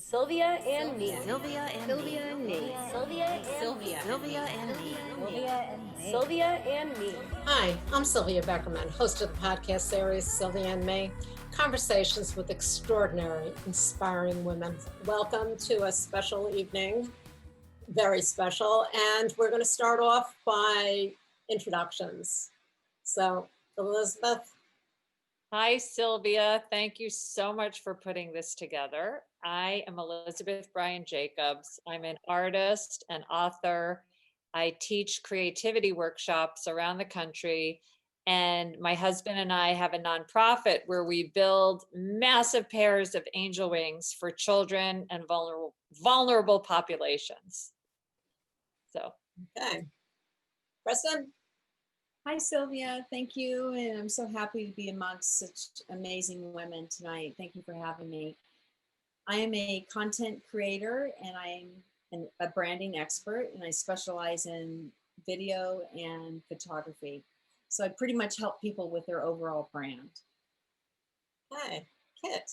Sylvia and me. Sylvia and Sylvia me. and me. Sylvia and me. Sylvia and me. Sylvia and me. Sylvia and me. Hi, I'm Sylvia Beckerman, host of the podcast series Sylvia and Me, conversations with extraordinary, inspiring women. Welcome to a special evening, very special, and we're going to start off by introductions. So, Elizabeth. Hi, Sylvia. Thank you so much for putting this together. I am Elizabeth Bryan-Jacobs. I'm an artist and author. I teach creativity workshops around the country. And my husband and I have a nonprofit where we build massive pairs of angel wings for children and vulnerable populations. So, Okay. Kristen. Hi, Sylvia. Thank you. And I'm so happy to be amongst such amazing women tonight. Thank you for having me. I am a content creator and I'm a branding expert, and I specialize in video and photography. So I pretty much help people with their overall brand. Hi, Kit.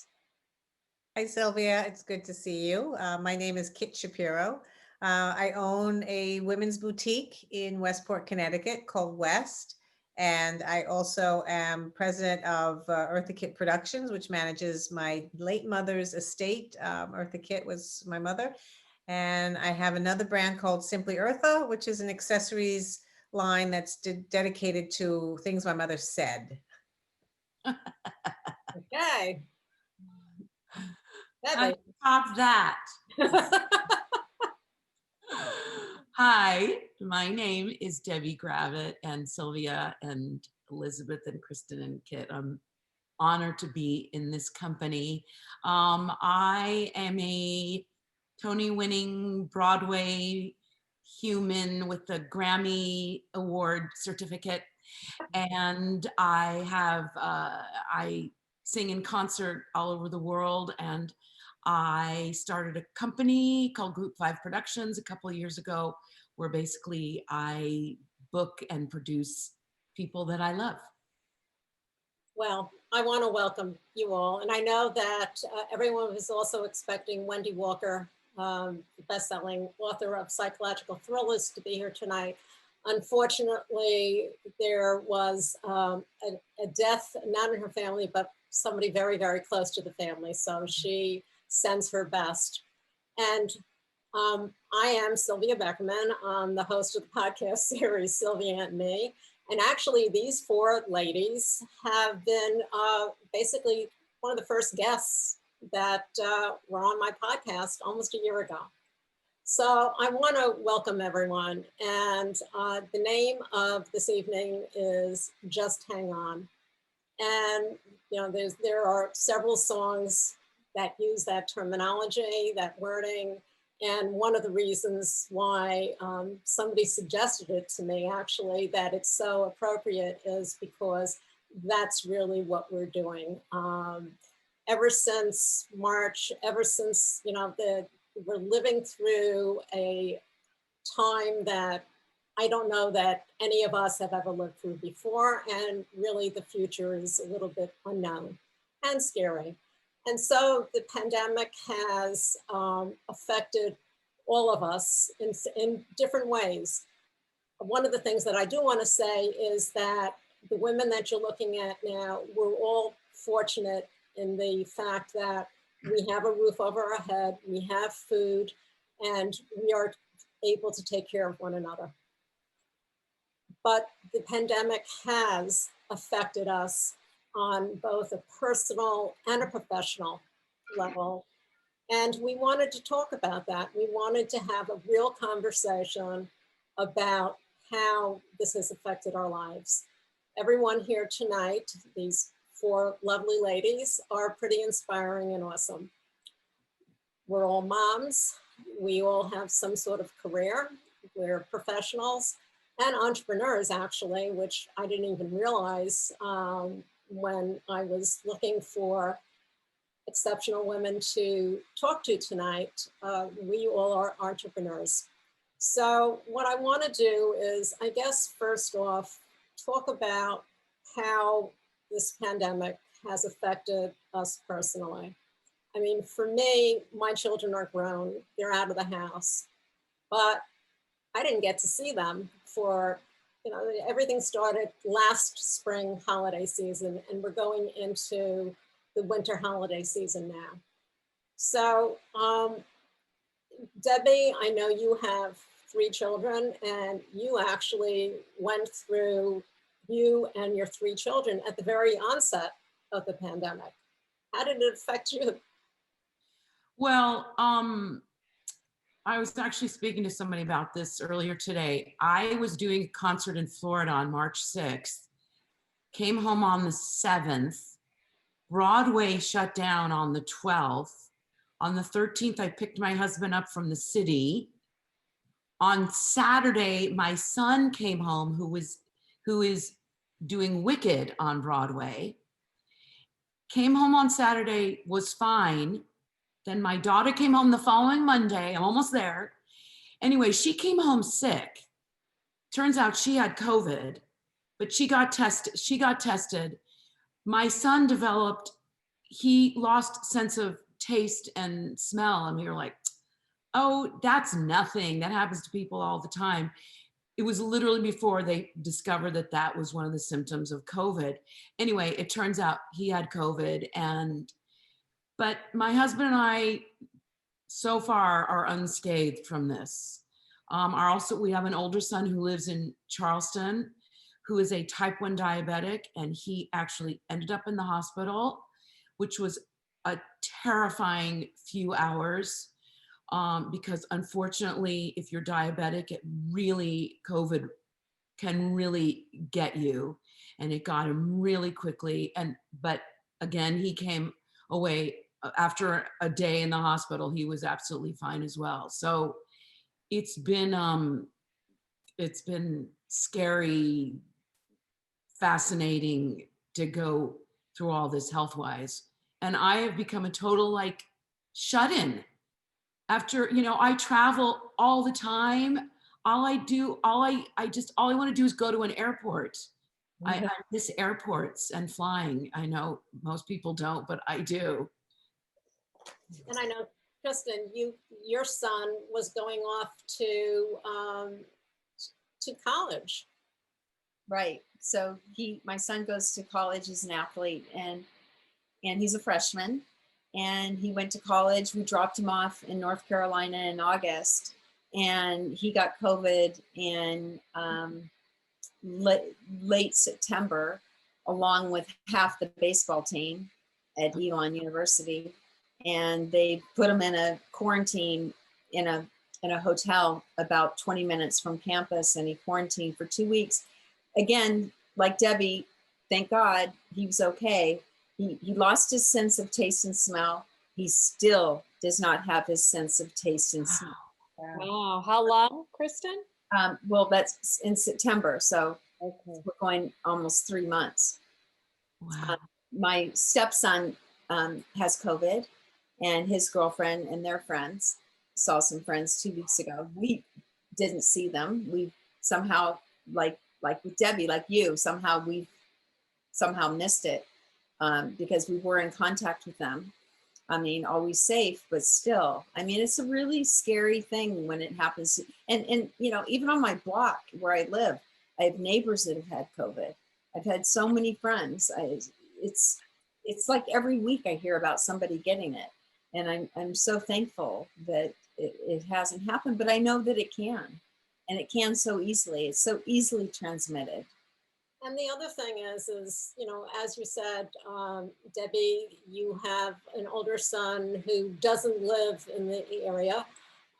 Hi, Sylvia. It's good to see you. My name is Kit Shapiro. I own a women's boutique in Westport, Connecticut called West. And I also am president of Eartha Kitt Productions, which manages my late mother's estate. Eartha Kitt was my mother. And I have another brand called Simply Eartha, which is an accessories line that's dedicated to things my mother said. Okay. Top that. Hi, my name is Debbie Gravitte, and Sylvia and Elizabeth and Kristen and Kit. I'm honored to be in this company. I am a Tony-winning Broadway human with a Grammy Award certificate, and I sing in concert all over the world, and I started a company called Group 5 Productions a couple of years ago, where basically I book and produce people that I love. Well, I want to welcome you all. And I know that everyone was also expecting Wendy Walker, the best-selling author of psychological thrillers, to be here tonight. Unfortunately, there was a death, not in her family, but somebody very, very close to the family. So she sends her best. And I am Sylvia Beckerman. I'm the host of the podcast series Sylvia and Me. And actually, these four ladies have been basically one of the first guests that were on my podcast almost a year ago. So I want to welcome everyone. And the name of this evening is Just Hang On. And you know, there are several songs that use that terminology, that wording. And one of the reasons why somebody suggested it to me, actually, that it's so appropriate is because that's really what we're doing. Ever since March, ever since, you know, we're living through a time that I don't know that any of us have ever lived through before. And really the future is a little bit unknown and scary. And so the pandemic has affected all of us in different ways. One of the things that I do want to say is that the women that you're looking at now, we're all fortunate in the fact that we have a roof over our head, we have food, and we are able to take care of one another. But the pandemic has affected us on both a personal and a professional level. And we wanted to talk about that. We wanted to have a real conversation about how this has affected our lives. Everyone here tonight, these four lovely ladies, are pretty inspiring and awesome. We're all moms. We all have some sort of career. We're professionals and entrepreneurs, actually, which I didn't even realize when I was looking for exceptional women to talk to tonight. We all are entrepreneurs. So what I want to do is, I guess, first off, talk about how this pandemic has affected us personally. I mean, for me, my children are grown, they're out of the house, but I didn't get to see them for, everything started last spring holiday season, and we're going into the winter holiday season now. So, Debbie, I know you have 3 children, and you actually went through, you and your 3 children at the very onset of the pandemic. How did it affect you? Well, I was actually speaking to somebody about this earlier today. I was doing a concert in Florida on March 6th, came home on the 7th. Broadway shut down on the 12th. On the 13th, I picked my husband up from the city. On Saturday, my son came home, who is doing Wicked on Broadway. Came home on Saturday, was fine. Then my daughter came home the following Monday. I'm almost there. Anyway, she came home sick. Turns out she had COVID, but she got tested. My son he lost sense of taste and smell. And we were like, oh, that's nothing. That happens to people all the time. It was literally before they discovered that that was one of the symptoms of COVID. Anyway, it turns out he had COVID, but my husband and I so far are unscathed from this. We have an older son who lives in Charleston, who is a type 1 diabetic, and he actually ended up in the hospital, which was a terrifying few hours, because unfortunately, if you're diabetic, COVID can really get you, and it got him really quickly. But again, he came away after a day in the hospital. He was absolutely fine as well. So it's been scary, fascinating to go through all this health-wise. And I have become a total shut-in. After, I travel all the time. All I want to do is go to an airport. I miss airports and flying. I know most people don't, but I do. And I know, Kristen, your son was going off to college. Right. So my son goes to college as an athlete, and he's a freshman, and he went to college. We dropped him off in North Carolina in August, and he got COVID in late September, along with half the baseball team at Elon University. And they put him in a quarantine in a hotel about 20 minutes from campus, and he quarantined for 2 weeks. Again, like Debbie, thank God he was okay. He lost his sense of taste and smell. He still does not have his sense of taste and smell. Wow. How long, Kristen? Well, that's in September. So we're going almost 3 months. Wow. My stepson has COVID, and his girlfriend and their friends saw some friends 2 weeks ago. We didn't see them. We somehow, like with Debbie, like you, we somehow missed it because we were in contact with them. I mean, always safe, but still, I mean, it's a really scary thing when it happens. And even on my block where I live, I have neighbors that have had COVID. I've had so many friends. It's like every week I hear about somebody getting it. And I'm so thankful that it hasn't happened, but I know that it can. And it can so easily. It's so easily transmitted. And the other thing is, as you said, Debbie, you have an older son who doesn't live in the area.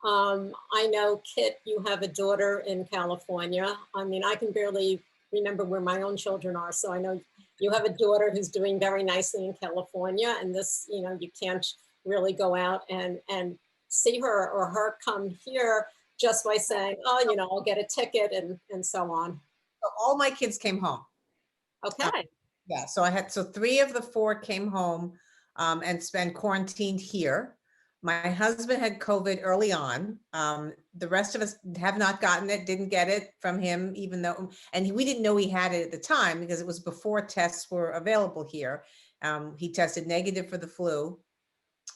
I know, Kit, you have a daughter in California. I mean, I can barely remember where my own children are. So I know you have a daughter who's doing very nicely in California, and this, you can't really go out and see her or her come here just by saying, oh, I'll get a ticket and so on. So all my kids came home. Okay. Yeah, so 3 of the 4 came home and spent quarantined here. My husband had COVID early on. The rest of us have not gotten it, didn't get it from him, and we didn't know he had it at the time because it was before tests were available here. He tested negative for the flu.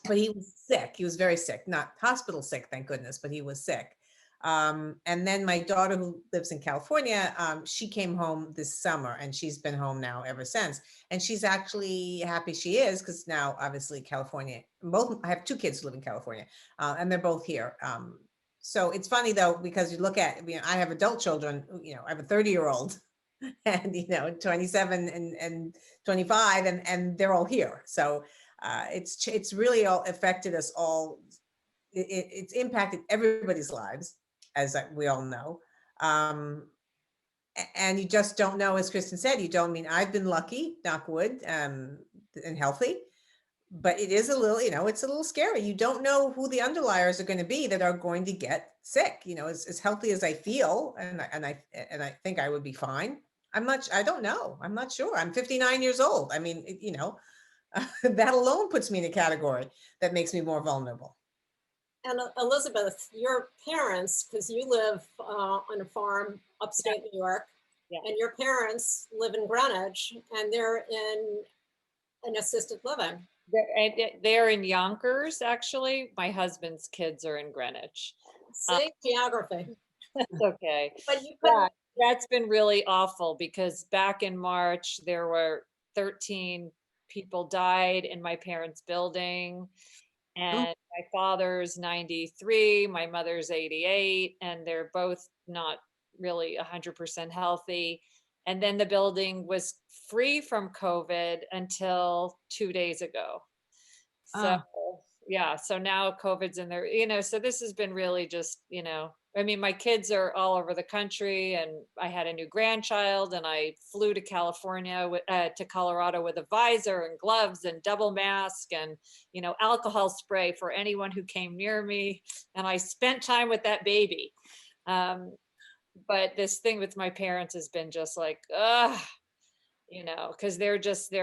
but he was sick. He was very sick, not hospital sick, thank goodness, but he was sick. And then my daughter, who lives in California, she came home this summer, and she's been home now ever since. And she's actually happy she is, because now obviously California, I have two kids who live in California, and they're both here. So it's funny though, because you look at, I have adult children, I have a 30-year-old and, 27 and 25, and they're all here. So it's really all affected us all. It's impacted everybody's lives, as we all know. And you just don't know, as Kristen said, I've been lucky, knock wood, and healthy, but it is a little, it's a little scary. You don't know who the underliers are going to be that are going to get sick. As healthy as I feel, and I think I would be fine. I don't know. I'm not sure. I'm 59 years old. That alone puts me in a category that makes me more vulnerable. And Elizabeth, your parents, because you live on a farm upstate New York, and your parents live in Greenwich, and they're in an assisted living. They're in Yonkers, actually. My husband's kids are in Greenwich. See, geography. That's okay. But you couldn't. That's been really awful, because back in March, there were 13 people died in my parents' building. And my father's 93, my mother's 88, and they're both not really 100% healthy. And then the building was free from COVID until 2 days ago. So yeah, so now COVID's in there, so this has been really just, my kids are all over the country, and I had a new grandchild, and I flew to California, to Colorado with a visor and gloves and double mask and, alcohol spray for anyone who came near me. And I spent time with that baby. But this thing with my parents has been just like, because they're just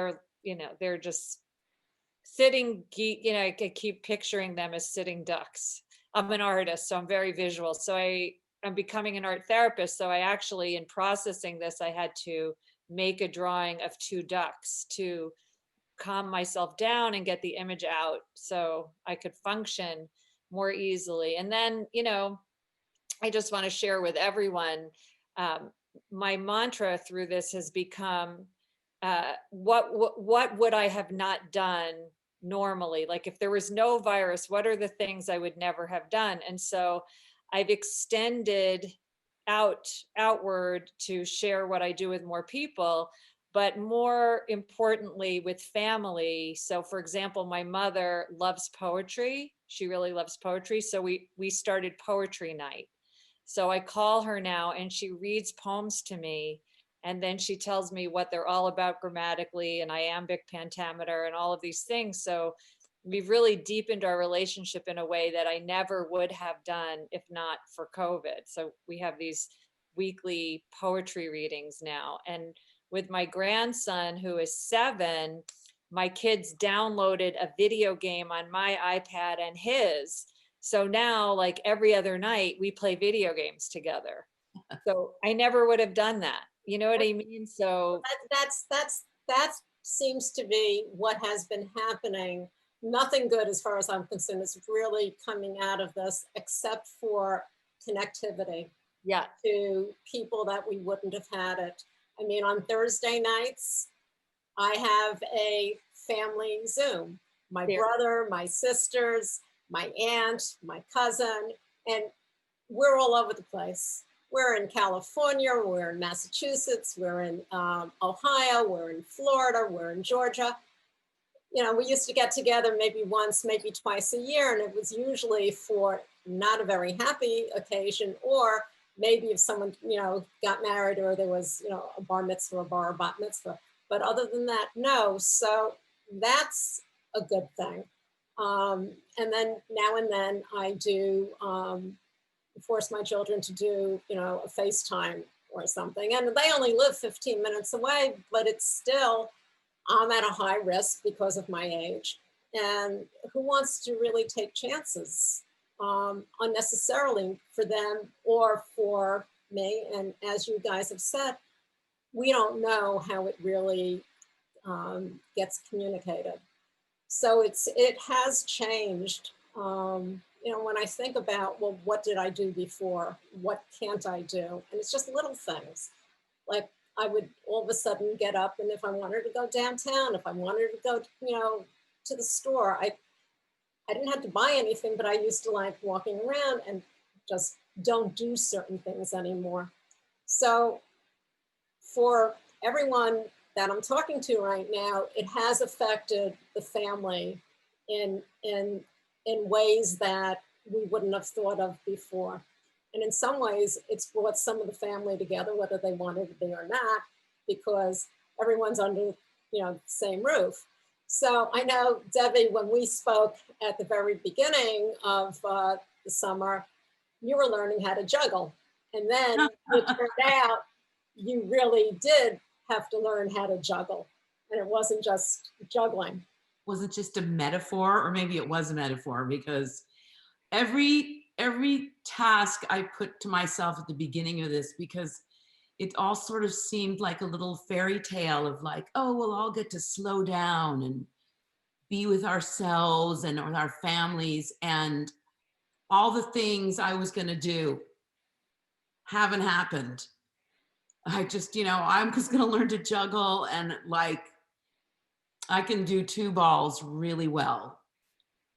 sitting, I keep picturing them as sitting ducks. I'm an artist, so I'm very visual. So I'm becoming an art therapist. So I actually, in processing this, I had to make a drawing of two ducks to calm myself down and get the image out so I could function more easily. And then, I just want to share with everyone, my mantra through this has become, what would I have not done normally? Like, if there was no virus, what are the things I would never have done? And so I've extended outward to share what I do with more people, but more importantly with family. So for example, my mother loves poetry. She really loves poetry. So we started poetry night. So I call her now, and she reads poems to me. And then she tells me what they're all about grammatically, and iambic pentameter and all of these things. So we've really deepened our relationship in a way that I never would have done if not for COVID. So we have these weekly poetry readings now. And with my grandson, who is 7, my kids downloaded a video game on my iPad and his. So now, like every other night, we play video games together. So I never would have done that. You know what I mean? So that seems to be what has been happening. Nothing good, as far as I'm concerned, is really coming out of this, except for connectivity. Yeah. To people that we wouldn't have had it. I mean, on Thursday nights, I have a family Zoom. My brother, my sisters, my aunt, my cousin, and we're all over the place. We're in California, we're in Massachusetts, we're in Ohio, we're in Florida, we're in Georgia. We used to get together maybe once, maybe twice a year, and it was usually for not a very happy occasion, or maybe if someone, got married, or there was, a bar mitzvah, or bat mitzvah. But other than that, no. So that's a good thing. And then now and then I do force my children to do, a FaceTime or something. And they only live 15 minutes away, but it's still, I'm at a high risk because of my age. And who wants to really take chances unnecessarily for them or for me? And as you guys have said, we don't know how it really gets communicated. So it has changed. You know, when I think about, well, what did I do before? What can't I do? And it's just little things. Like I would all of a sudden get up, and if I wanted to go downtown, if I wanted to go, you know, to the store, I didn't have to buy anything, but I used to like walking around and just don't do certain things anymore. So for everyone that I'm talking to right now, it has affected the family in ways that we wouldn't have thought of before. And in some ways, it's brought some of the family together, whether they wanted to be or not, because everyone's under, you know, the same roof. So I know, Debbie, when we spoke at the very beginning of the summer, you were learning how to juggle. And then it turned out you really did have to learn how to juggle. And it wasn't just juggling. Was it just a metaphor, or maybe it was a metaphor? Because every task I put to myself at the beginning of this, because it all sort of seemed like a little fairy tale of like, oh, we'll all get to slow down and be with ourselves and with our families, and all the things I was going to do haven't happened. I just, you know, I'm just going to learn to juggle, and like I can do two balls really well.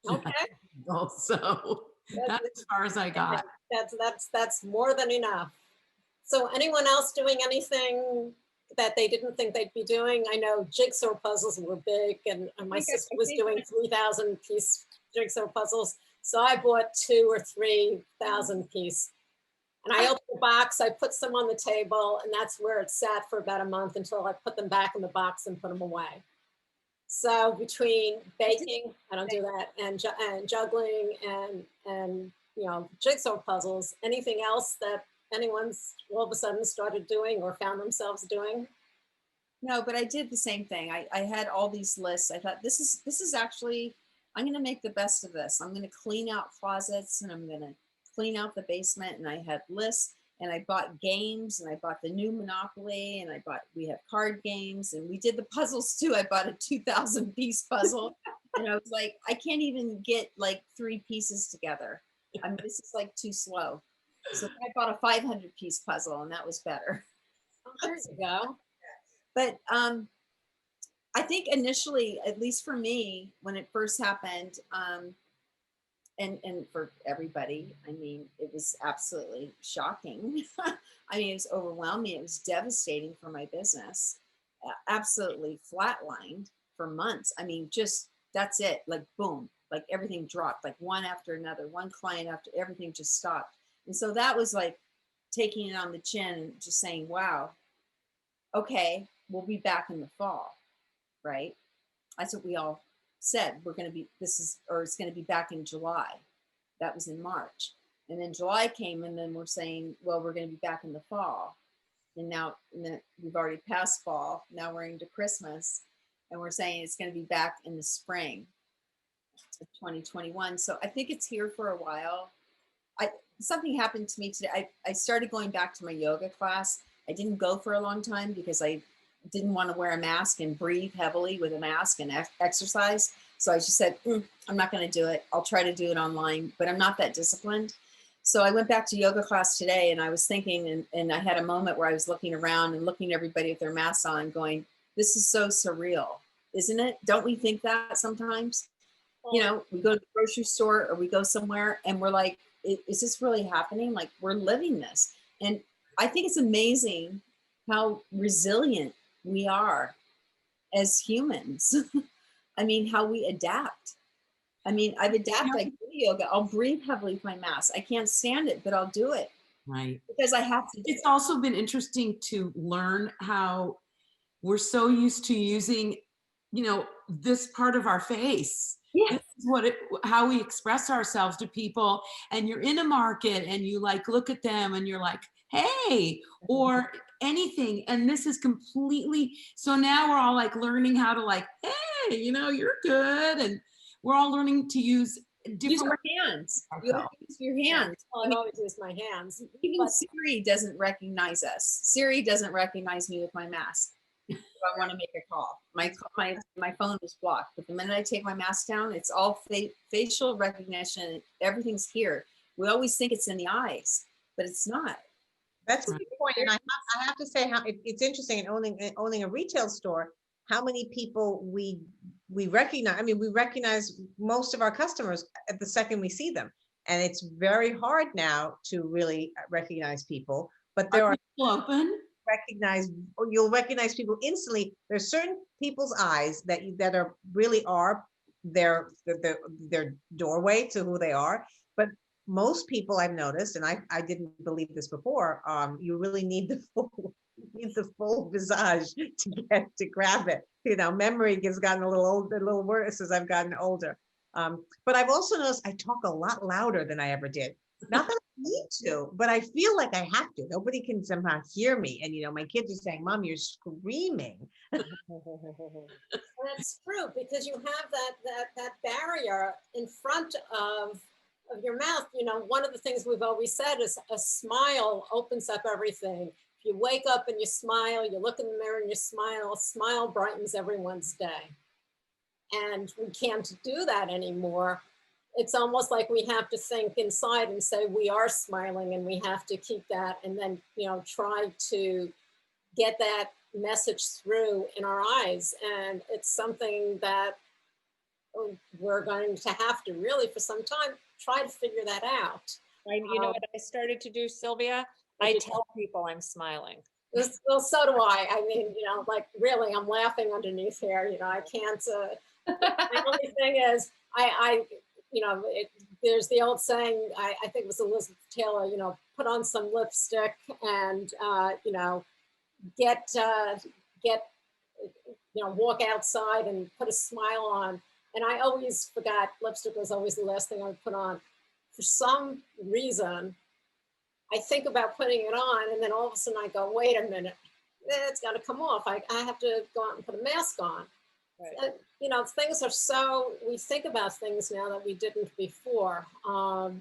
Okay. So that's as far as I got. That's more than enough. So anyone else doing anything that they didn't think they'd be doing? I know jigsaw puzzles were big, and my sister was doing 3,000 piece jigsaw puzzles. So I bought 2,000 or 3,000 piece. And I opened the box, I put some on the table, and that's where it sat for about a month until I put them back in the box and put them away. So between baking, I don't do that, and juggling and you know, jigsaw puzzles, anything else that anyone's all of a sudden started doing or found themselves doing? No, but I did the same thing. I had all these lists. I thought this is actually, I'm going to make the best of this. I'm going to clean out closets, and I'm going to clean out the basement. And I had lists, and I bought games, and I bought the new Monopoly, and we have card games, and we did the puzzles too. I bought a 2,000 piece puzzle, and I was like, I can't even get like 3 pieces together. I mean, this is like too slow. So I bought a 500 piece puzzle, and that was better. Oh, there you go. But I think initially, at least for me, when it first happened, and for everybody, I mean, it was absolutely shocking. I mean, it was overwhelming. It was devastating for my business. Absolutely flatlined for months. I mean, just that's it. Like boom, like everything dropped, like one after another, one client after, everything just stopped. And so that was like taking it on the chin and just saying, wow, okay, we'll be back in the fall, right? That's what we all said. We're going to be, it's going to be back in July. That was in March. And then July came, and then we're saying, well, we're going to be back in the fall. And now we've already passed fall. Now we're into Christmas, and we're saying it's going to be back in the spring of 2021. So I think it's here for a while. Something happened to me today. I started going back to my yoga class. I didn't go for a long time because I didn't want to wear a mask and breathe heavily with a mask and exercise. So I just said, I'm not going to do it. I'll try to do it online, but I'm not that disciplined. So I went back to yoga class today, and I was thinking, and I had a moment where I was looking around and looking at everybody with their masks on going, this is so surreal, isn't it? Don't we think that sometimes? You know, we go to the grocery store or we go somewhere and we're like, is this really happening? Like, we're living this. And I think it's amazing how resilient we are as humans. I mean, how we adapt. I mean, I've adapted. I do yoga. I'll breathe heavily with my mask. I can't stand it, but I'll do it. Right. Because I have to. It's also been interesting to learn how we're so used to using, you know, this part of our face. Yeah. This is how we express ourselves to people. And you're in a market and you like look at them and you're like, hey, or anything. And this is completely, so now we're all like learning how to like, hey, you know, you're good. And we're all learning to use different Use our hands. You have to use your hands. Well, I've always used my hands. Even Siri doesn't recognize us. Siri doesn't recognize me with my mask. I want to make a call. My phone is blocked, but the minute I take my mask down, it's all facial recognition. Everything's here. We always think it's in the eyes, but it's not. That's a good point. And I have to say how it's interesting in owning a retail store, how many people we recognize. I mean, we recognize most of our customers at the second we see them. And it's very hard now to really recognize people, but there are people open. You'll recognize people instantly. There's certain people's eyes that are really are their doorway to who they are. But most people I've noticed, and I didn't believe this before, you really need the full visage to grab it. You know, memory has gotten a little worse as I've gotten older. But I've also noticed I talk a lot louder than I ever did. Not that I need to, but I feel like I have to. Nobody can somehow hear me. And, you know, my kids are saying, Mom, you're screaming. That's true, because you have that barrier in front of your mouth. You know, one of the things we've always said is a smile opens up everything. If you wake up and you smile, you look in the mirror and you smile brightens everyone's day. And we can't do that anymore. It's almost like we have to think inside and say we are smiling, and we have to keep that, and then, you know, try to get that message through in our eyes. And it's something that we're going to have to really, for some time, try to figure that out. You know what I started to do, Sylvia? I tell people I'm smiling. Well, so do I. I mean, you know, like really, I'm laughing underneath here. You know, I can't. The only thing is, you know, there's the old saying, I think it was Elizabeth Taylor, you know, put on some lipstick and, you know, get, you know, walk outside and put a smile on. And I always forgot lipstick was always the last thing I would put on. For some reason, I think about putting it on, and then all of a sudden I go, wait a minute, it's got to come off. I have to go out and put a mask on. Right. You know, things are so, we think about things now that we didn't before. I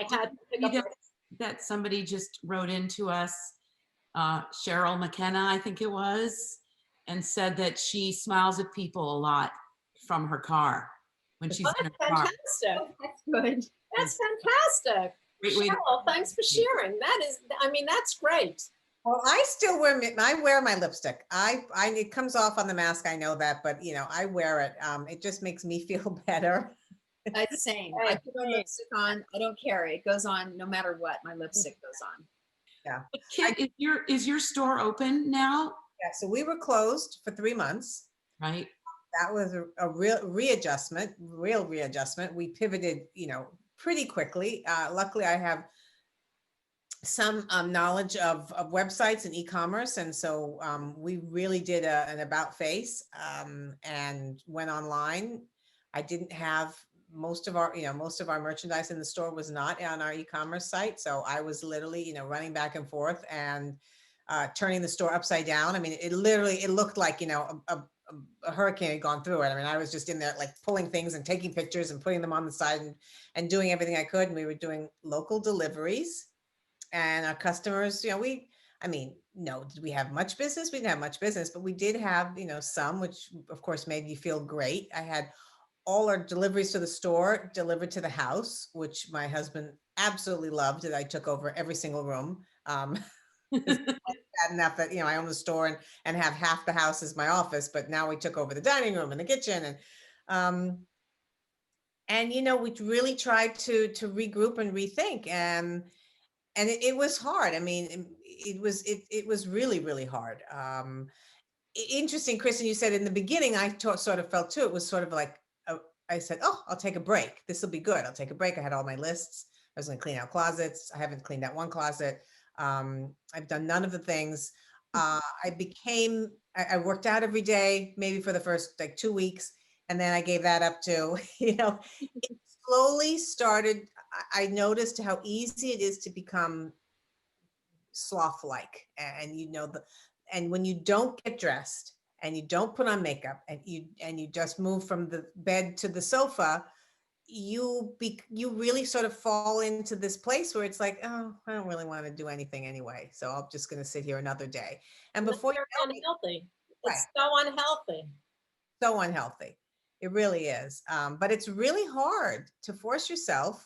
had to pick up that somebody just wrote into us, Cheryl McKenna, I think it was, and said that she smiles at people a lot from her car when she's in her car. Fantastic. That's good. That's fantastic. Cheryl, thanks for sharing. That is, I mean, that's great. Well, I still wear my lipstick. It comes off on the mask. I know that, but you know, I wear it. It just makes me feel better. It's the same. I put my lipstick on. I don't care. It goes on no matter what. My lipstick goes on. Yeah. Kit, is your store open now? Yeah. So we were closed for 3 months. Right. That was a real readjustment. We pivoted, you know, pretty quickly. Luckily, I have some knowledge of websites and e-commerce, and so we really did an about face and went online. I didn't have most of our merchandise in the store was not on our e-commerce site, so I was literally, you know, running back and forth and turning the store upside down. I mean, it looked like, you know, a hurricane had gone through it. I mean, I was just in there like pulling things and taking pictures and putting them on the side and doing everything I could. And we were doing local deliveries. And our customers, you know, did we have much business? We didn't have much business, but we did have, you know, some, which of course made you feel great. I had all our deliveries to the store delivered to the house, which my husband absolutely loved, that I took over every single room. Bad enough that, you know, I own the store and have half the house as my office, but now we took over the dining room and the kitchen. And you know, we really tried to regroup and rethink. And it was hard. I mean, it was really, really hard. Interesting, Kristen, you said in the beginning, I sort of felt too, it was sort of like, I said, oh, I'll take a break. This will be good. I'll take a break. I had all my lists. I was going to clean out closets. I haven't cleaned out one closet. I've done none of the things. I worked out every day, maybe for the first like 2 weeks. And then I gave that up too. You know, it slowly started. I noticed how easy it is to become sloth-like, and you know, and when you don't get dressed and you don't put on makeup and you just move from the bed to the sofa, you really sort of fall into this place where it's like, oh, I don't really want to do anything anyway, so I'm just going to sit here another day. And before you're unhealthy. It's so unhealthy. So unhealthy. It really is. But it's really hard to force yourself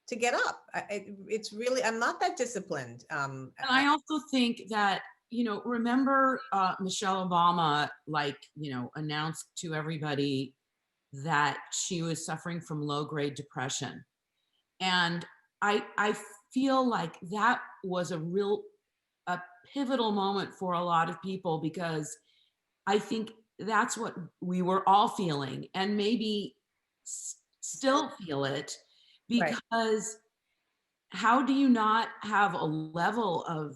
to get up. It's really, I'm not that disciplined. And I also think that, remember Michelle Obama, announced to everybody that she was suffering from low-grade depression. And I feel like that was a pivotal moment for a lot of people, because I think that's what we were all feeling, and maybe still feel it, Right. because how do you not have a level of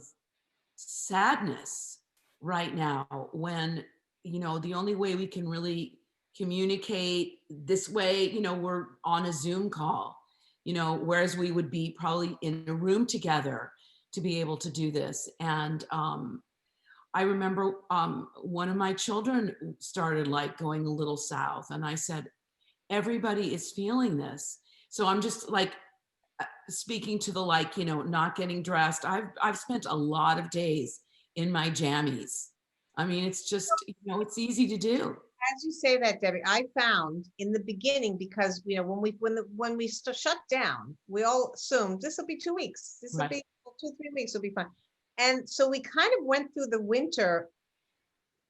sadness right now when, the only way we can really communicate this way, we're on a Zoom call, whereas we would be probably in a room together to be able to do this. And I remember one of my children started going a little south, and I said, everybody is feeling this. So I'm just speaking to the not getting dressed. I've spent a lot of days in my jammies. I mean, it's just, it's easy to do. As you say that, Debbie, I found in the beginning, because when we shut down, we all assumed this will be 2 weeks. This will be 2-3 weeks will be fine. And so we kind of went through the winter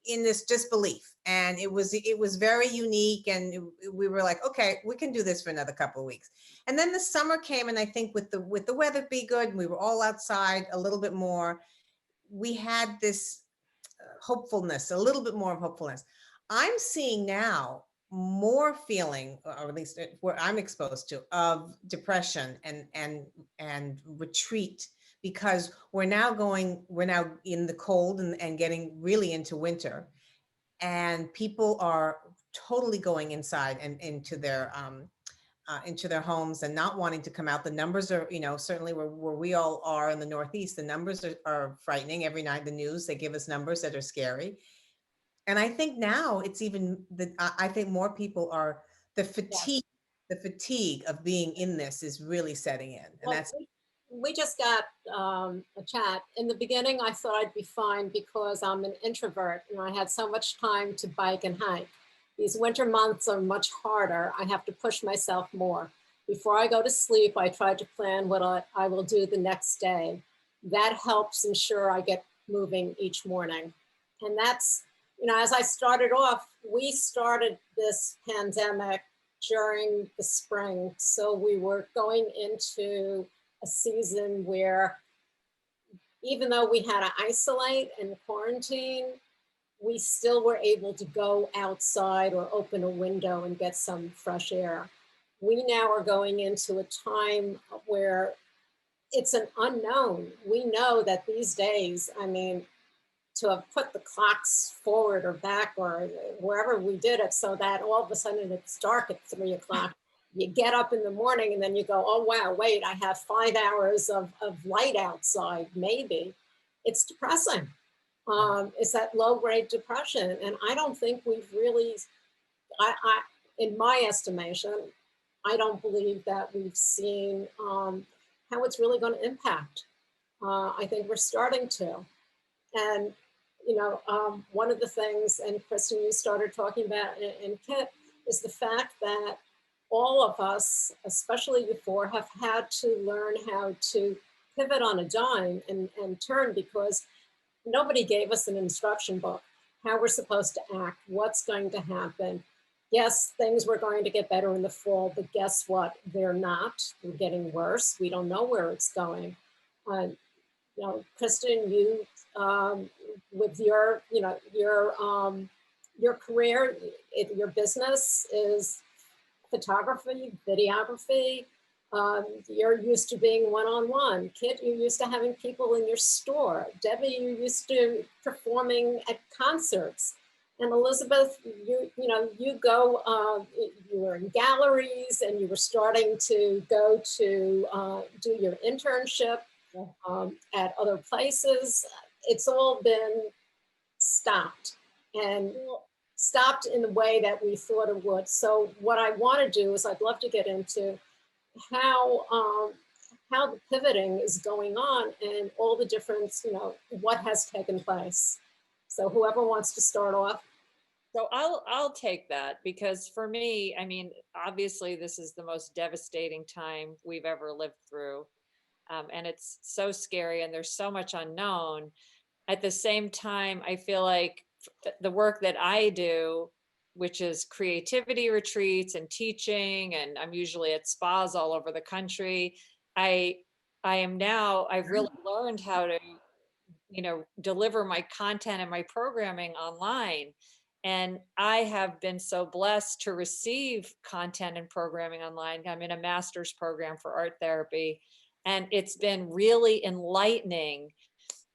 in this disbelief, and it was very unique, and we were like, okay, we can do this for another couple of weeks. And then the summer came, and I think with the weather be good, and we were all outside a little bit more, we had this hopefulness, a little bit more of hopefulness. I'm seeing now more feeling, or at least where I'm exposed to, of depression and retreat, because we're now in the cold and getting really into winter, and people are totally going inside and into their homes and not wanting to come out. The numbers are, certainly where we all are in the Northeast, the numbers are frightening. Every night, the news, they give us numbers that are scary. And I think now it's even I think more people are, the fatigue of being in this is really setting in. And Well, we just got a chat. In the beginning, I thought I'd be fine because I'm an introvert and I had so much time to bike and hike. These winter months are much harder. I have to push myself more. Before I go to sleep, I try to plan what I will do the next day. That helps ensure I get moving each morning. And that's, as I started off, we started this pandemic during the spring. So we were going into a season where, even though we had to isolate and quarantine, we still were able to go outside or open a window and get some fresh air. We now are going into a time where it's an unknown. We know that these days, to have put the clocks forward or back or wherever we did it so that all of a sudden it's dark at 3 o'clock. You get up in the morning and then you go, oh, wow, wait, I have 5 hours of light outside, maybe. It's depressing. It's that low-grade depression. And I don't think we've really, in my estimation, I don't believe that we've seen how it's really going to impact. I think we're starting to. And, one of the things, and Kristen, you started talking about, and Kit, is the fact that all of us, especially before, have had to learn how to pivot on a dime and turn, because nobody gave us an instruction book, how we're supposed to act, what's going to happen. Yes, things were going to get better in the fall, but guess what? They're not. They're getting worse. We don't know where it's going. Kristen, you with your career, your business is photography, videography. You're used to being one-on-one. Kit, you're used to having people in your store. Debbie, you're used to performing at concerts. And Elizabeth, you were in galleries and you were starting to go to do your internship at other places. It's all been stopped, and stopped in the way that we thought it would. So what I want to do is I'd love to get into how the pivoting is going on and all the difference, what has taken place. So whoever wants to start off. So I'll take that, because for me, I mean, obviously this is the most devastating time we've ever lived through. And it's so scary and there's so much unknown. At the same time, I feel like the work that I do, which is creativity retreats and teaching, and I'm usually at spas all over the country. I I've really learned how to, deliver my content and my programming online. And I have been so blessed to receive content and programming online. I'm in a master's program for art therapy, and it's been really enlightening,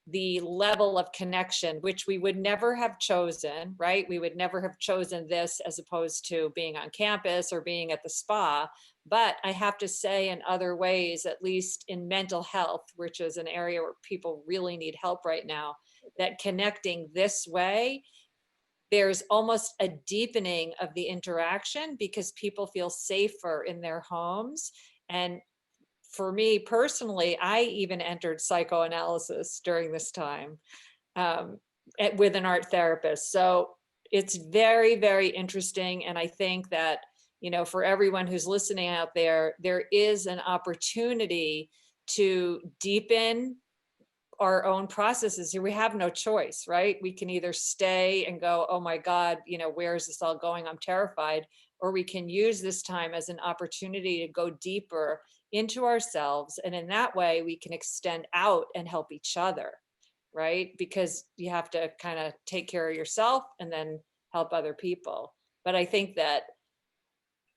the level of connection, which we would never have chosen, right? We would never have chosen this as opposed to being on campus or being at the spa. But I have to say, in other ways, at least in mental health, which is an area where people really need help right now, that connecting this way, there's almost a deepening of the interaction because people feel safer in their homes. And for me personally, I even entered psychoanalysis during this time, with an art therapist. So it's very, very interesting. And I think that, for everyone who's listening out there, there is an opportunity to deepen our own processes here. We have no choice, right? We can either stay and go, oh my God, where is this all going? I'm terrified. Or we can use this time as an opportunity to go deeper into ourselves. And in that way, we can extend out and help each other, right? Because you have to kind of take care of yourself and then help other people. But I think that,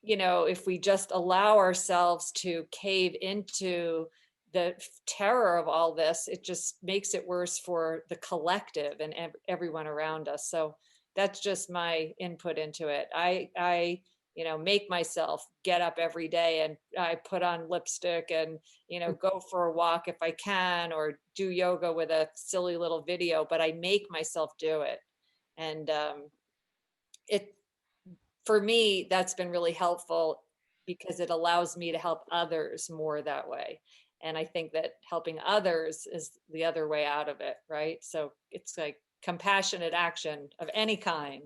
if we just allow ourselves to cave into the terror of all this, it just makes it worse for the collective and everyone around us. So that's just my input into it. I make myself get up every day and I put on lipstick and, go for a walk if I can, or do yoga with a silly little video, but I make myself do it. And it, for me, that's been really helpful because it allows me to help others more that way. And I think that helping others is the other way out of it, right? So it's like compassionate action of any kind,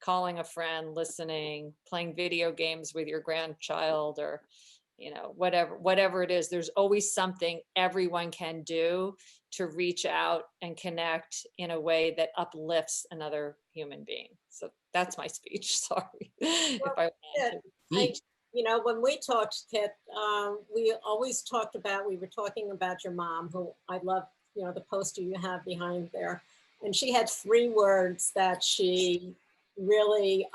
calling a friend, listening, playing video games with your grandchild, or whatever it is. There's always something everyone can do to reach out and connect in a way that uplifts another human being. So that's my speech. Sorry if I went on too deep. When we talked, Kit, we always talked about, we were talking about your mom, who I love, the poster you have behind there. And she had 3 words that she really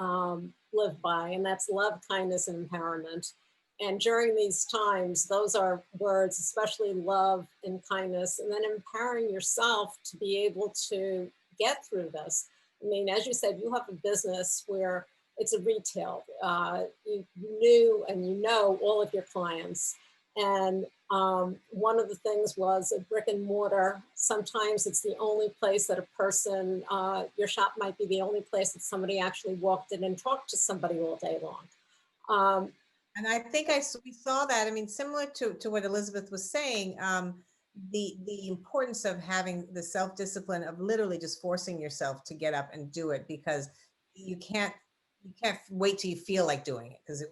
lived by, and that's love, kindness, and empowerment. And during these times, those are words, especially love and kindness, and then empowering yourself to be able to get through this. I mean, as you said, you have a business where it's a retail. You knew and all of your clients. And one of the things was a brick and mortar. Sometimes it's the only place that a person, your shop might be the only place that somebody actually walked in and talked to somebody all day long. And I think we saw that. I mean, similar to what Elizabeth was saying, the importance of having the self-discipline of literally just forcing yourself to get up and do it, because you can't wait till you feel like doing it, because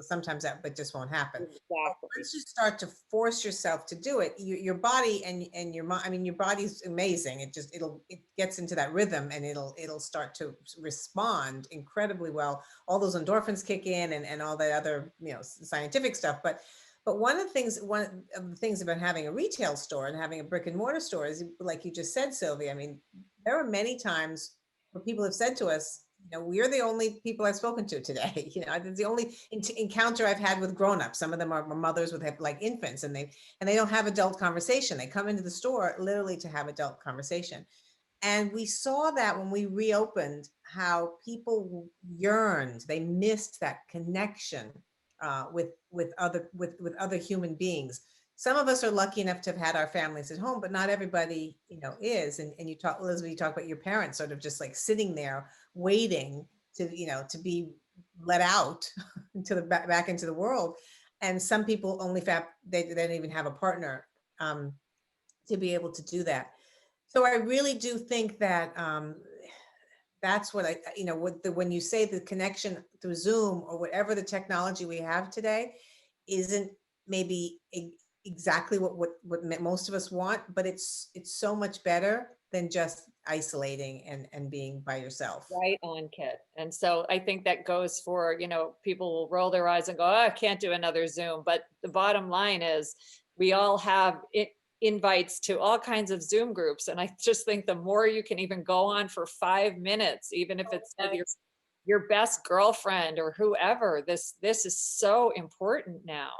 sometimes that just won't happen. Exactly. Once you start to force yourself to do it, your body and your mind, I mean, your body's amazing. It gets into that rhythm, and it'll start to respond incredibly well. All those endorphins kick in, and all the other, scientific stuff. But one of the things about having a retail store and having a brick and mortar store is, like you just said, Sylvia, I mean, there are many times where people have said to us, we're the only people I've spoken to today. It's the only encounter I've had with grown-ups. Some of them are mothers with like infants, and they don't have adult conversation. They come into the store literally to have adult conversation. And we saw that when we reopened, how people yearned, they missed that connection with other human beings. Some of us are lucky enough to have had our families at home, but not everybody, is. And Elizabeth, you talk about your parents sort of just like sitting there waiting to be let out back into the world. And some people they don't even have a partner to be able to do that. So I really do think that that's what when you say the connection through Zoom or whatever the technology we have today isn't maybe exactly what most of us want, but it's so much better than just isolating and being by yourself. Right on, Kit. And so I think that goes for, people will roll their eyes and go, oh, I can't do another Zoom. But the bottom line is we all have invites to all kinds of Zoom groups. And I just think the more you can even go on for 5 minutes, even if it's with your best girlfriend or whoever, this is so important now.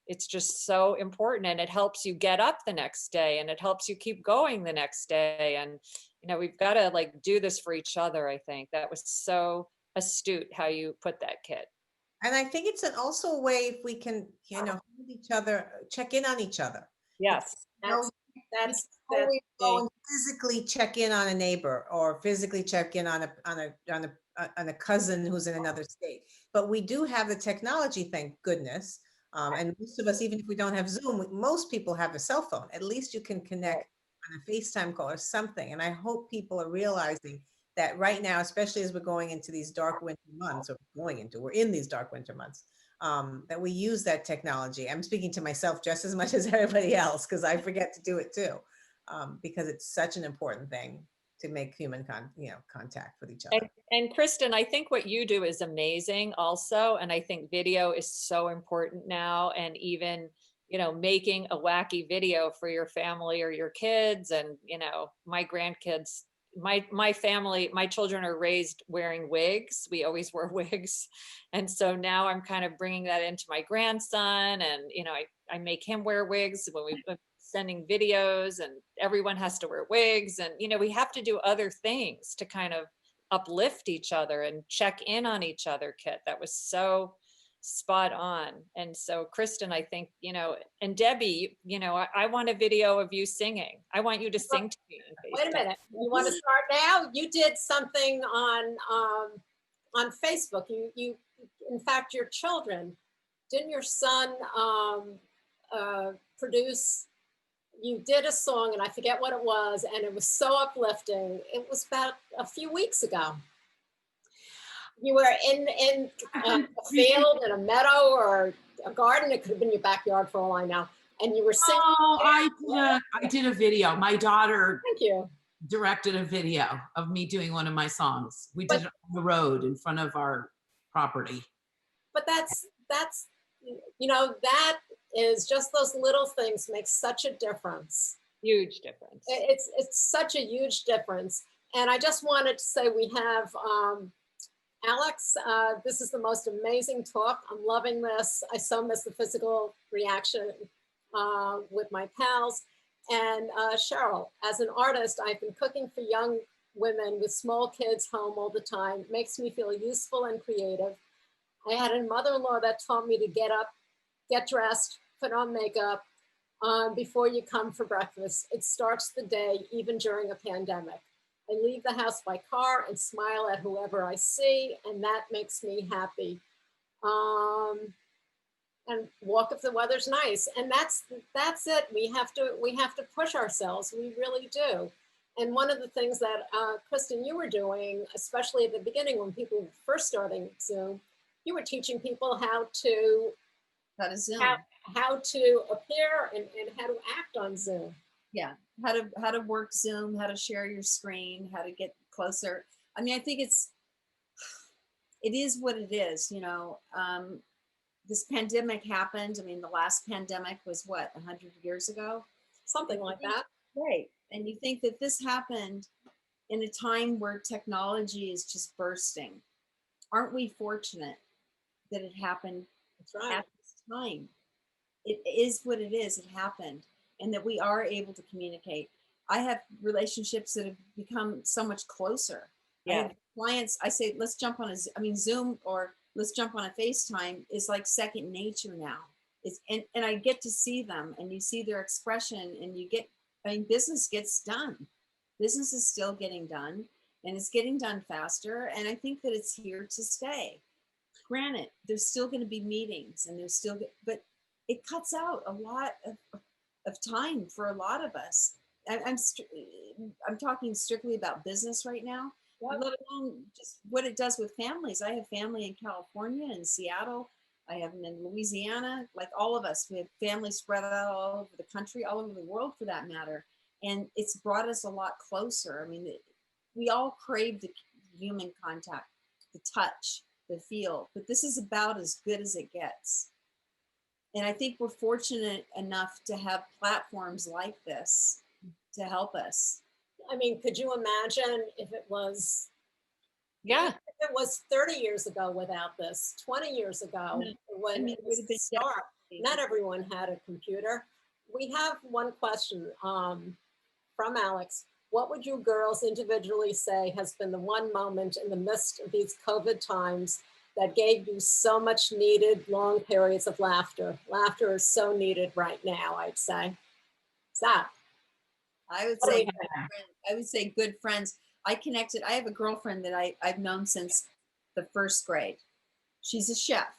It's just so important, and it helps you get up the next day, and it helps you keep going the next day. And we've got to like do this for each other. I think that was so astute how you put that, Kit. And I think it's also a way if we can, hold each other, check in on each other. Yes. That's Always go big. and physically check in on a neighbor or physically check in on a cousin who's in another state. But we do have the technology, thank goodness. And most of us, even if we don't have Zoom, most people have a cell phone. At least you can connect on a FaceTime call or something. And I hope people are realizing that right now, especially as we're going into these dark winter months, we're in these dark winter months, that we use that technology. I'm speaking to myself just as much as everybody else, because I forget to do it too, because it's such an important thing to make human contact with each other. And Kristen, I think what you do is amazing also. And I think video is so important now. And even, making a wacky video for your family or your kids and, my grandkids, my family, my children are raised wearing wigs. We always wear wigs. And so now I'm kind of bringing that into my grandson, and, I make him wear wigs when we're sending videos, and everyone has to wear wigs. And, we have to do other things to kind of uplift each other and check in on each other, Kit. That was so spot on. And so Kristen, I think, and Debbie, I want a video of you singing. I want you to sing to me. Wait a minute. You want to start now? You did something on Facebook. You in fact, your children, didn't your son produce? You did a song, and I forget what it was, and it was so uplifting. It was about a few weeks ago. You were in a field, in a meadow, or a garden. It could have been your backyard for all I know. And you were singing. Oh, I did a video. My daughter Thank you. directed a video of me doing one of my songs. We did it on the road in front of our property. But that's that is just those little things make such a difference. Huge difference. It's such a huge difference. And I just wanted to say we have Alex, this is the most amazing talk. I'm loving this. I so miss the physical reaction with my pals. And Cheryl, as an artist, I've been cooking for young women with small kids home all the time. It makes me feel useful and creative. I had a mother-in-law that taught me to get up, get dressed, put on makeup before you come for breakfast. It starts the day, even during a pandemic. I leave the house by car and smile at whoever I see, and that makes me happy. And walk if the weather's nice, and that's it. We have to push ourselves. We really do. And one of the things that Kristen, you were doing, especially at the beginning when people were first starting Zoom, you were teaching people how to Zoom, how to appear and how to act on Zoom. Yeah, how to work Zoom, how to share your screen, how to get closer. I mean, I think it is what it is. This pandemic happened. I mean, the last pandemic was what, 100 years ago? Something like that. Right. And you think that this happened in a time where technology is just bursting. Aren't we fortunate that it happened at this time? It is what it is. It happened. And that we are able to communicate. I have relationships that have become so much closer. Yeah. I have clients, I say, let's jump on Zoom, or let's jump on a FaceTime is like second nature now. And I get to see them, and you see their expression, and business gets done. Business is still getting done, and it's getting done faster. And I think that it's here to stay. Granted, there's still going to be meetings, and but it cuts out a lot of time for a lot of us. I'm talking strictly about business right now. Yep. let alone just what it does with families. I have family in California, in Seattle. I have them in Louisiana. Like all of us, we have families spread out all over the country, all over the world for that matter. And it's brought us a lot closer. I mean, we all crave the human contact, the touch, the feel, but this is about as good as it gets. And I think we're fortunate enough to have platforms like this to help us. I mean, could you imagine if it was Yeah. if it was 30 years ago without this, 20 years ago when I mean, it it was would have the been start? devastating. Not everyone had a computer. We have one question from Alex. What would you girls individually say has been the one moment in the midst of these COVID times that gave you so much needed long periods of laughter? Laughter is so needed right now, I'd say. Zach. I would What do say we good friends. I would say good friends. I have a girlfriend that I've known since the first grade. She's a chef,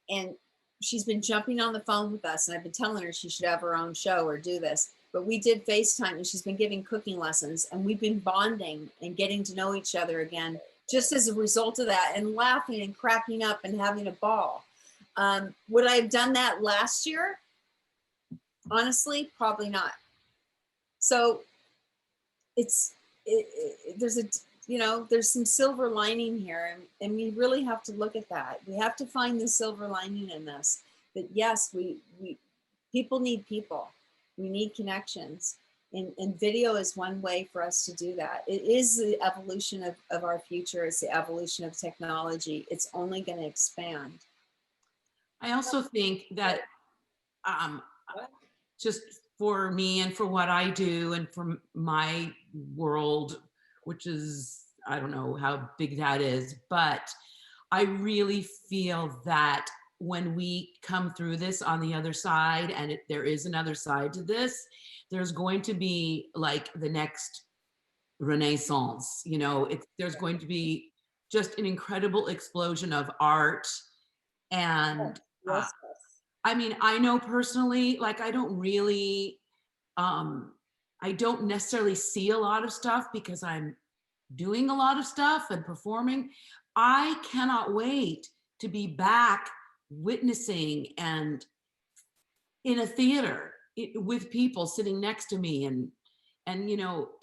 and she's been jumping on the phone with us, and I've been telling her she should have her own show or do this. But we did FaceTime, and she's been giving cooking lessons, and we've been bonding and getting to know each other again just as a result of that, and laughing and cracking up and having a ball. Would I have done that last year? Honestly, probably not. So there's some silver lining here, and we really have to look at that. We have to find the silver lining in this, that yes, we people need people. We need connections, and video is one way for us to do that. It is the evolution of our future. It's the evolution of technology. It's only going to expand. I also think that just for me and for what I do and for my world, which is, I don't know how big that is, but I really feel that when we come through this on the other side, and there is another side to this, there's going to be like the next renaissance. There's going to be just an incredible explosion of art. And Yes. I mean, I know personally, like I don't necessarily see a lot of stuff because I'm doing a lot of stuff and performing. I cannot wait to be back witnessing and in a theater with people sitting next to me and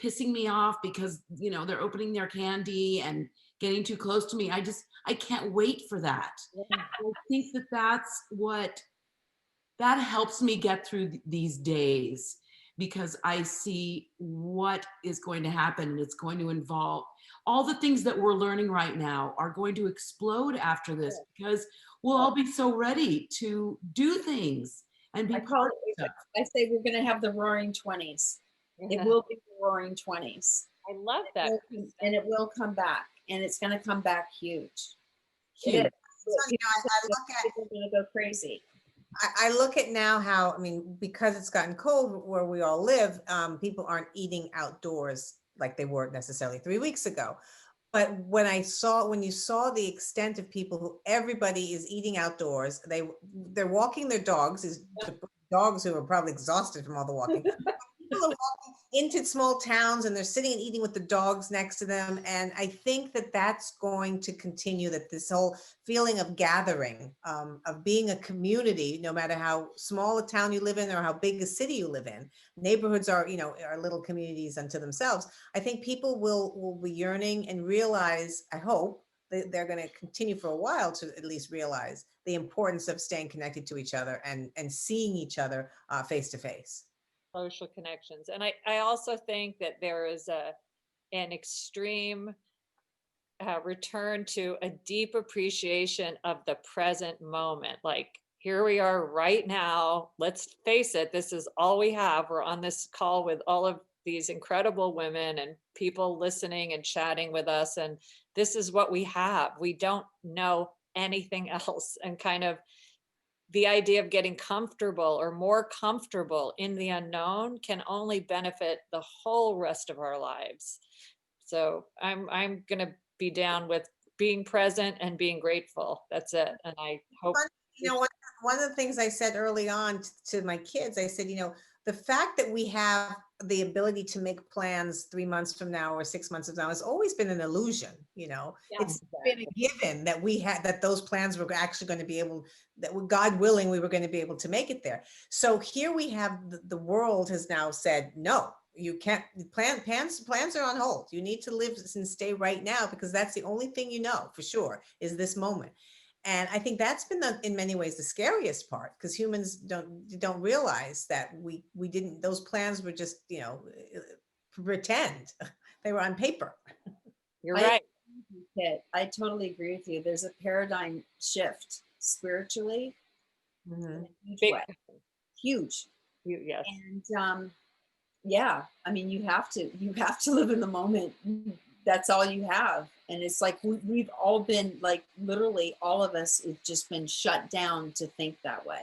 pissing me off because they're opening their candy and getting too close to me. I can't wait for that. I think that helps me get through these days, because I see what is going to happen, and it's going to involve all the things that we're learning right now are going to explode after this, because we'll all be so ready to do things and be part of stuff. I say we're going to have the roaring 20s. It will be the roaring 20s. I love that. And it will come back, and it's going to come back huge. Huge. It is. I look at People are going to go crazy. I look at now how, I mean, because it's gotten cold where we all live, people aren't eating outdoors like they were necessarily 3 weeks ago. But when you saw the extent of people who everybody is eating outdoors, they're walking their dogs, these dogs who are probably exhausted from all the walking. People are walking into small towns and they're sitting and eating with the dogs next to them. And I think that that's going to continue, that this whole feeling of gathering, of being a community, no matter how small a town you live in or how big a city you live in. Neighborhoods are little communities unto themselves. I think people will be yearning and realize, I hope, they're going to continue for a while to at least realize the importance of staying connected to each other and seeing each other face to face. Social connections. And I also think that there is an extreme return to a deep appreciation of the present moment. Like, here we are right now. Let's face it, this is all we have. We're on this call with all of these incredible women and people listening and chatting with us. And this is what we have. We don't know anything else. And kind of the idea of getting comfortable or more comfortable in the unknown can only benefit the whole rest of our lives. So I'm going to be down with being present and being grateful. That's it. And I hope You know, one of the things I said early on to my kids, I said, the fact that we have the ability to make plans 3 months from now or 6 months from now has always been an illusion. It's been a given that that those plans were actually going to be able, that God willing, we were going to be able to make it there. So here we have the world has now said, no, you can't plans are on hold. You need to live and stay right now, because that's the only thing for sure is this moment. And I think that's been in many ways the scariest part, because humans don't realize that we didn't, those plans were just, pretend. They were on paper. You're right. Kit, I totally agree with you. There's a paradigm shift spiritually. In a huge Big. way. Huge. Yes. And yeah, I mean, you have to live in the moment. That's all you have. And it's like we've all been, like, literally all of us have just been shut down to think that way.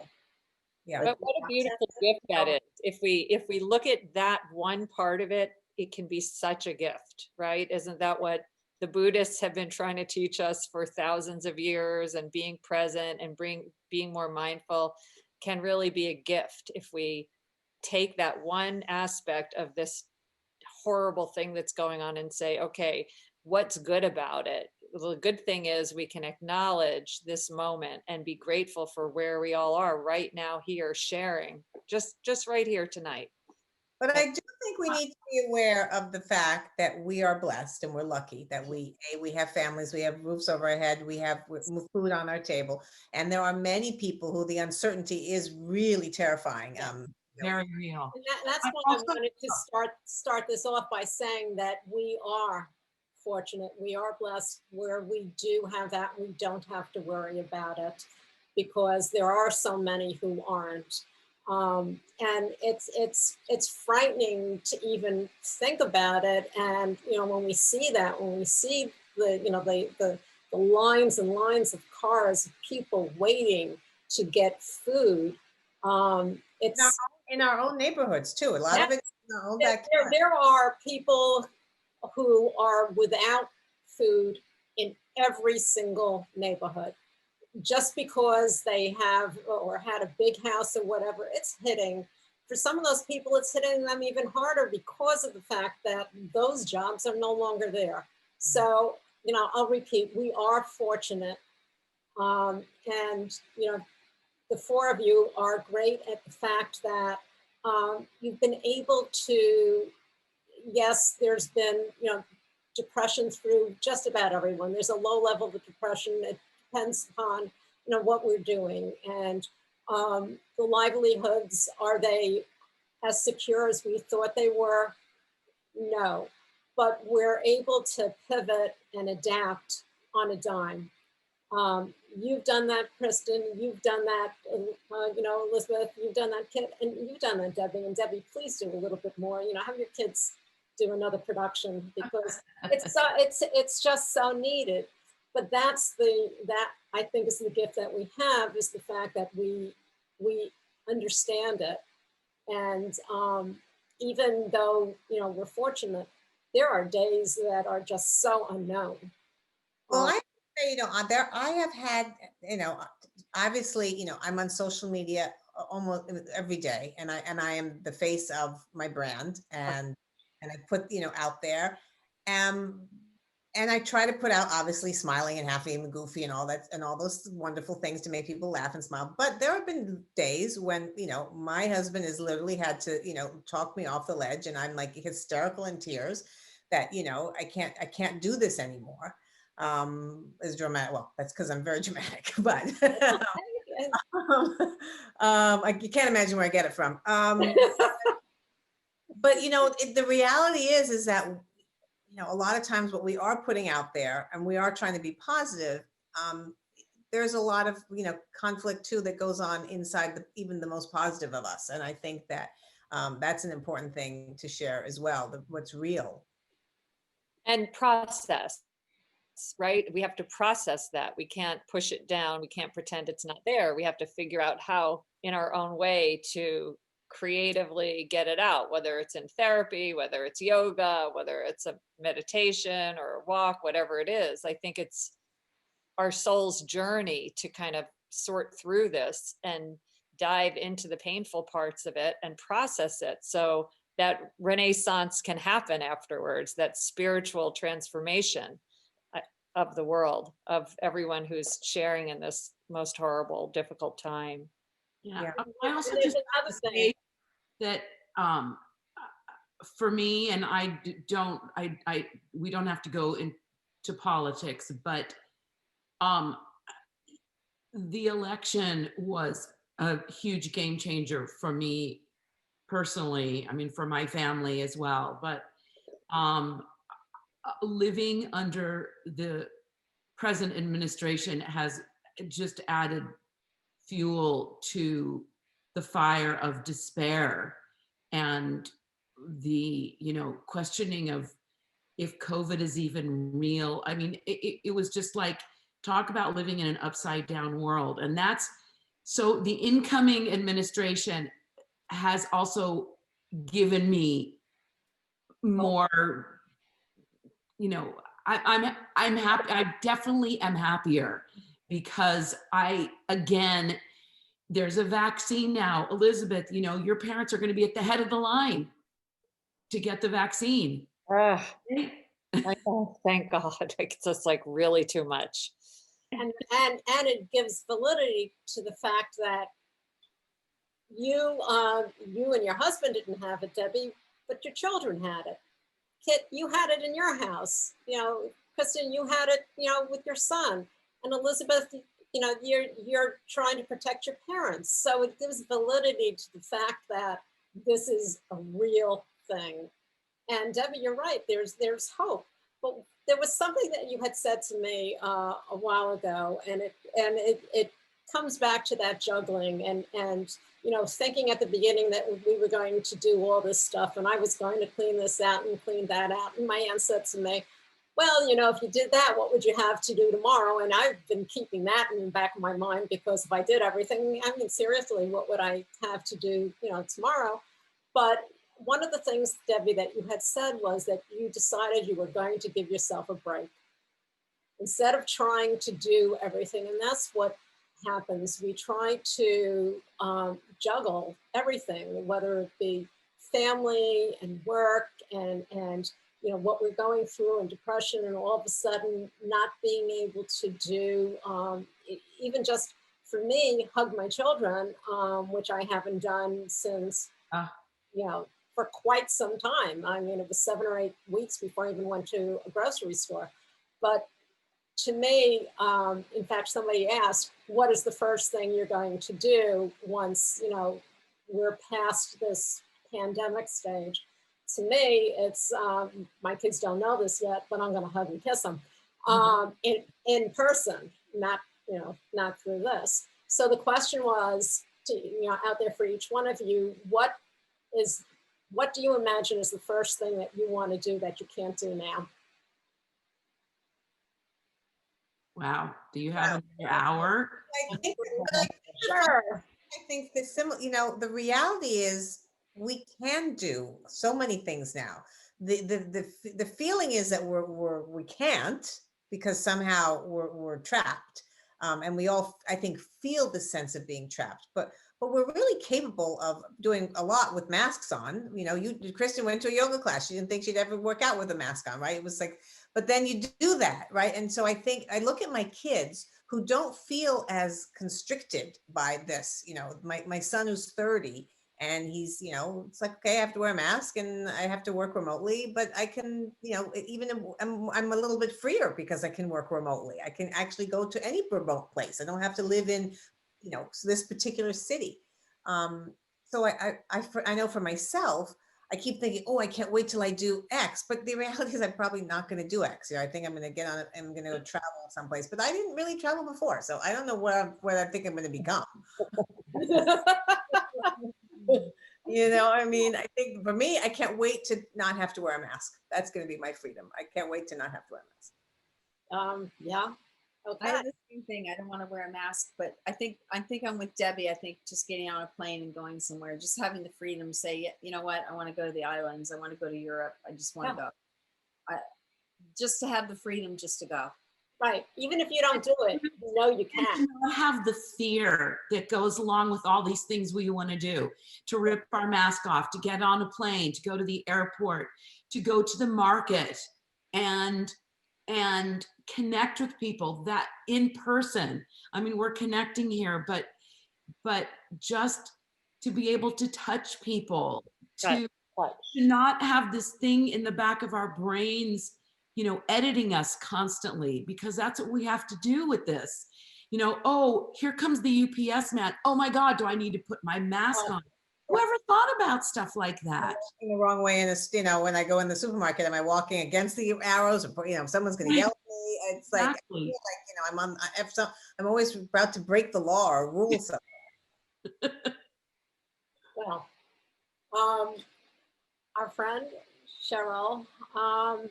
Yeah. But what a beautiful gift that is. If we look at that one part of it, it can be such a gift, right? Isn't that what the Buddhists have been trying to teach us for thousands of years? And being present and being more mindful can really be a gift if we take that one aspect of this horrible thing that's going on and say, okay, what's good about it? The good thing is we can acknowledge this moment and be grateful for where we all are right now here, sharing just right here tonight. But I do think we need to be aware of the fact that we are blessed and we're lucky that we have families, we have roofs over our head, we have food on our table, and there are many people who the uncertainty is really terrifying. Very real. And that's why I wanted to start this off by saying that we are fortunate, we are blessed, where we do have that, we don't have to worry about it, because there are so many who aren't. And it's frightening to even think about it. And when we see that, when we see the lines and lines of cars, of people waiting to get food, it's in our own neighborhoods too. A lot of it in our own backyard. There are people who are without food in every single neighborhood. Just because they have or had a big house or whatever, it's hitting. For some of those people, it's hitting them even harder because of the fact that those jobs are no longer there. So, I'll repeat, we are fortunate. And, the four of you are great at the fact that you've been able to, yes, there's been, depression through just about everyone. There's a low level of depression. It depends upon, what we're doing. And the livelihoods, are they as secure as we thought they were? No. But we're able to pivot and adapt on a dime. You've done that, Kristen. You've done that, Elizabeth. You've done that, Kit, and you've done that, Debbie. And Debbie, please do a little bit more. Have your kids do another production, because it's just so needed. But that I think is the gift that we have, is the fact that we understand it. And even though we're fortunate, there are days that are just so unknown. Well, I say, I have had, obviously, I'm on social media almost every day, and I am the face of my brand, and I put, out there, and I try to put out, obviously, smiling and happy and goofy and all that, and all those wonderful things to make people laugh and smile. But there have been days when, my husband has literally had to, talk me off the ledge, and I'm like hysterical in tears that, I can't do this anymore. Is dramatic. Well, that's because I'm very dramatic, but you can't imagine where I get it from. But the reality is that a lot of times what we are putting out there, and we are trying to be positive, there's a lot of conflict too that goes on inside even the most positive of us, and I think that that's an important thing to share as well, what's real. And process, right? We have to process that. We can't push it down. We can't pretend it's not there. We have to figure out how, in our own way, to creatively get it out, whether it's in therapy, whether it's yoga, whether it's a meditation or a walk, whatever it is. I think it's our soul's journey to kind of sort through this and dive into the painful parts of it and process it so that renaissance can happen afterwards, that spiritual transformation of the world, of everyone who's sharing in this most horrible, difficult time. Yeah. And I also there's just have another to thing. say that for me, and we don't have to go into politics, but the election was a huge game changer for me personally. I mean, for my family as well. But living under the present administration has just added fuel to the fire of despair and the questioning of if COVID is even real. I mean, it was just like, talk about living in an upside down world. And that's, so the incoming administration has also given me more, I'm happy. I definitely am happier because again, there's a vaccine now. Elizabeth, your parents are going to be at the head of the line to get the vaccine. Thank God. It's just like really too much. And it gives validity to the fact that you and your husband didn't have it, Debbie, but your children had it. Kit, you had it in your house. Kristen, you had it, with your son. And Elizabeth, you're trying to protect your parents. So it gives validity to the fact that this is a real thing. And Debbie, you're right. There's hope. But there was something that you had said to me a while ago, and it comes back to that juggling and thinking at the beginning that we were going to do all this stuff, and I was going to clean this out and clean that out. And my aunt said to me, well, if you did that, what would you have to do tomorrow? And I've been keeping that in the back of my mind, because if I did everything, I mean, seriously, what would I have to do, tomorrow? But one of the things, Debbie, that you had said was that you decided you were going to give yourself a break instead of trying to do everything. And that's what happens. We try to juggle everything, whether it be family and work and what we're going through and depression, and all of a sudden not being able to do, even just for me, hug my children, which I haven't done since, for quite some time. I mean, it was 7 or 8 weeks before I even went to a grocery store. But to me, in fact, somebody asked, what is the first thing you're going to do once, we're past this pandemic stage? To me, it's, my kids don't know this yet, but I'm going to hug and kiss them in person, not through this. So the question was, out there for each one of you, what do you imagine is the first thing that you want to do that you can't do now? Wow. Do you have an hour? Sure. I think the the reality is we can do so many things now. The feeling is that we can't, because somehow we're trapped. And we all, I think, feel the sense of being trapped, but we're really capable of doing a lot with masks on. Kristen went to a yoga class. She didn't think she'd ever work out with a mask on, right? It was like, but then you do that, right? And so I think I look at my kids who don't feel as constricted by this. My son who's 30, and he's, it's like, okay, I have to wear a mask and I have to work remotely, but I can, I'm a little bit freer because I can work remotely. I can actually go to any remote place. I don't have to live in, this particular city. So I know for myself, I keep thinking, oh, I can't wait till I do X, but the reality is I'm probably not going to do X. I think I'm going to get on it. I'm going to travel someplace, but I didn't really travel before. So I don't know what I think I'm going to become. I think for me, I can't wait to not have to wear a mask. That's going to be my freedom. I can't wait to not have to wear a mask. Yeah. Okay. I have the same thing. I don't want to wear a mask, but I think I'm with Debbie. I think just getting on a plane and going somewhere, just having the freedom to say, you know what, I want to go to the islands. I want to go to Europe. I just want to go. Just to have the freedom just to go. Right. Even if you don't do it, you know you And can. to not have the fear that goes along with all these things we want to do, to rip our mask off, to get on a plane, to go to the airport, to go to the market and connect with people that in person. I mean, we're connecting here, but just to be able to touch people, to not have this thing in the back of our brains, editing us constantly, because that's what we have to do with this. Oh, here comes the UPS man. Oh my God, do I need to put my mask on? Whoever thought about stuff like that? In the wrong way in this, when I go in the supermarket, am I walking against the arrows, or someone's going to yell at me? It's like, Exactly. I feel like, I'm always about to break the law or rule something. Well, our friend Cheryl, oh,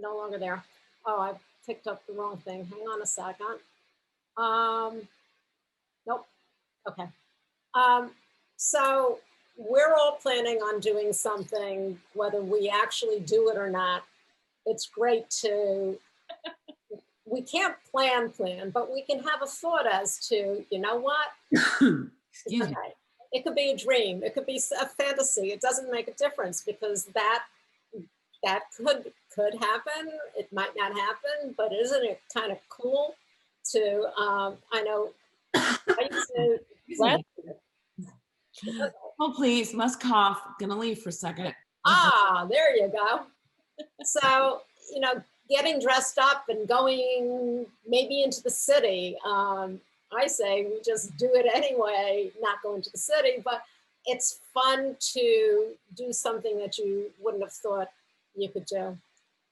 no longer there. Oh, I picked up the wrong thing. Hang on a second. Nope. Okay. So we're all planning on doing something, whether we actually do it or not. It's great we can't plan, but we can have a thought as to, you know what? Excuse me. Okay. It could be a dream. It could be a fantasy. It doesn't make a difference, because that could happen. It might not happen, but isn't it kind of cool to, I know, I used to, Excuse me. Oh, please, must cough. Gonna leave for a second. there you go. So, getting dressed up and going maybe into the city. I say we just do it anyway, not going to the city, but it's fun to do something that you wouldn't have thought you could do.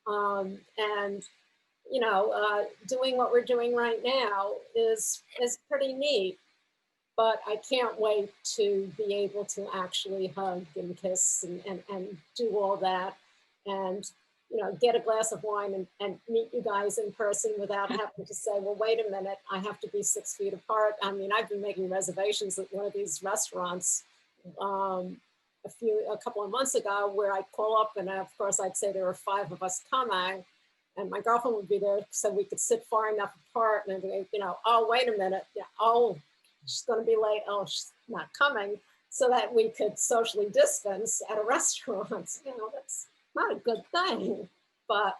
And, doing what we're doing right now is pretty neat, but I can't wait to be able to actually hug and kiss and do all that. And get a glass of wine and meet you guys in person without having to say, well, wait a minute, I have to be 6 feet apart. I mean, I've been making reservations at one of these restaurants a couple of months ago, where I'd call up and of course I'd say there were 5 of us coming, and my girlfriend would be there so we could sit far enough apart, and oh, wait a minute. Yeah, oh, she's going to be late. Oh, she's not coming, so that we could socially distance at a restaurant. That's not a good thing. But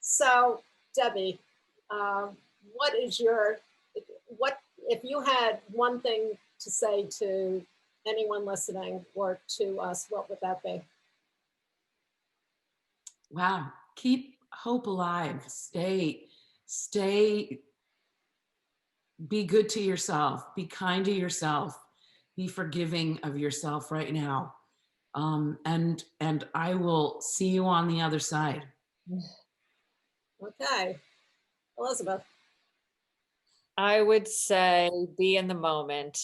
so Debbie, what if you had one thing to say to anyone listening or to us, what would that be? Wow. Keep hope alive. Stay, be good to yourself. Be kind to yourself. Be forgiving of yourself right now. And I will see you on the other side. Okay. Elizabeth. I would say be in the moment,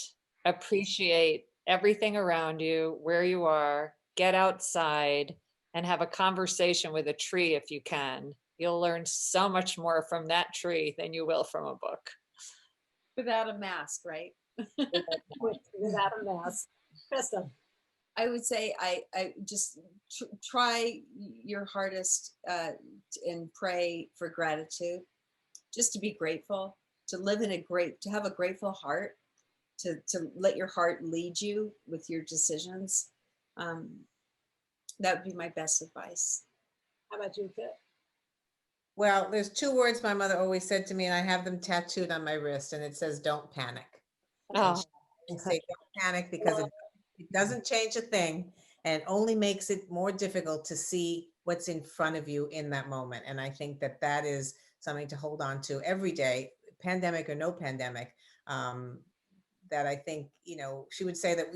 appreciate everything around you, where you are, get outside and have a conversation with a tree if you can. You'll learn so much more from that tree than you will from a book. Without a mask, right? Without a mask. Kristen. I would say I just try your hardest and pray for gratitude, just to be grateful, to live in to have a grateful heart, to let your heart lead you with your decisions. That would be my best advice. How about you, Kit? Well, there's 2 words my mother always said to me, and I have them tattooed on my wrist, and it says, don't panic. Oh. And say, don't panic, because it doesn't change a thing, and it only makes it more difficult to see what's in front of you in that moment. And I think that is something to hold on to every day, pandemic or no pandemic. That I think, she would say that,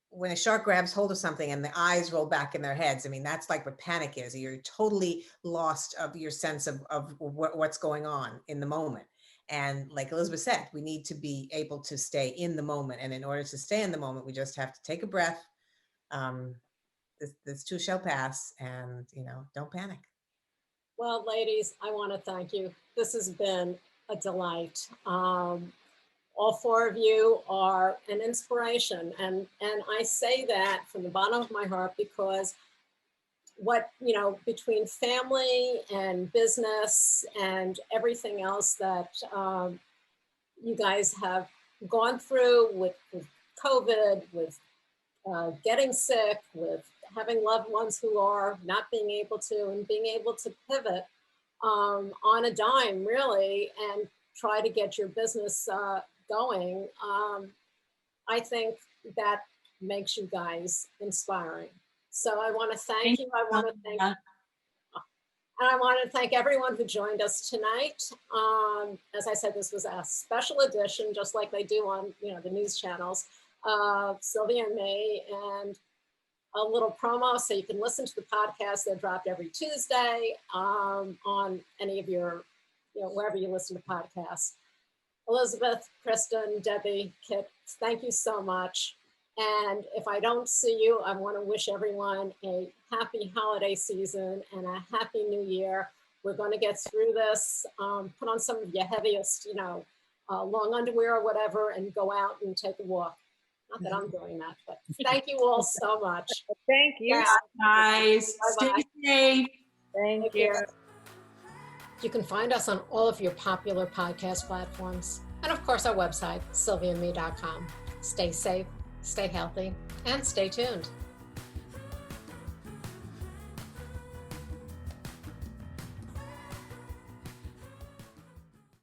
when a shark grabs hold of something and the eyes roll back in their heads, I mean, that's like what panic is. You're totally lost of your sense of what's going on in the moment. And like Elizabeth said, we need to be able to stay in the moment. And in order to stay in the moment, we just have to take a breath. This too shall pass, and, don't panic. Well, ladies, I want to thank you. This has been a delight. All 4 of you are an inspiration. And I say that from the bottom of my heart, because what, between family and business and everything else that you guys have gone through with COVID, with getting sick, with having loved ones who are not being able to, and being able to pivot on a dime, really, and try to get your business going. I think that makes you guys inspiring. So I want to thank you. I want to thank And I want to thank everyone who joined us tonight. As I said, this was a special edition, just like they do on the news channels, Sylvia and me, and a little promo so you can listen to the podcast. They're dropped every Tuesday on any of your, wherever you listen to podcasts. Elizabeth, Kristen, Debbie, Kit, thank you so much. And if I don't see you, I want to wish everyone a happy holiday season and a happy new year. We're going to get through this. Put on some of your heaviest, long underwear or whatever, and go out and take a walk. Not that I'm doing that, but thank you all so much. Thank you. Yeah. Guys, stay Bye-bye. safe. Thank you. You can find us on all of your popular podcast platforms. And of course, our website, sylviame.com. Stay safe, stay healthy, and stay tuned.